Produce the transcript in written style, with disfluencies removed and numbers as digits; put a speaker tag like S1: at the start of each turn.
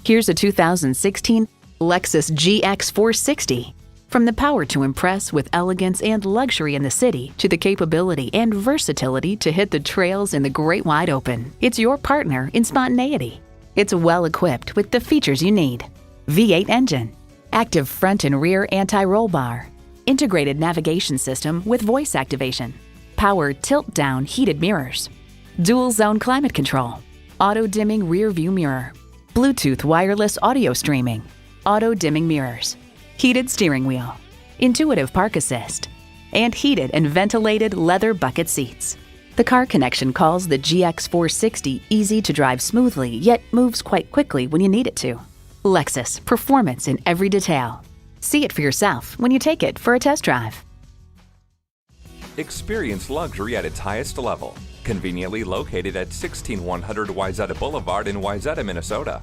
S1: Here's a 2016 Lexus GX 460. From the power to impress with elegance and luxury in the city to the capability and versatility to hit the trails in the great wide open, it's your partner in spontaneity. It's well equipped with the features you need: V8 engine, active front and rear anti-roll bar, integrated navigation system with voice activation, power tilt-down heated mirrors, dual zone climate control, auto dimming rear view mirror, Bluetooth wireless audio streaming, auto dimming mirrors, heated steering wheel, intuitive park assist, and heated and ventilated leather bucket seats. The Car Connection calls the GX 460 easy to drive smoothly, yet moves quite quickly when you need it to. Lexus, performance in every detail. See it for yourself when you take it for a test drive.
S2: Experience luxury at its highest level. Conveniently located at 16100 Wayzata Boulevard in Wayzata, Minnesota.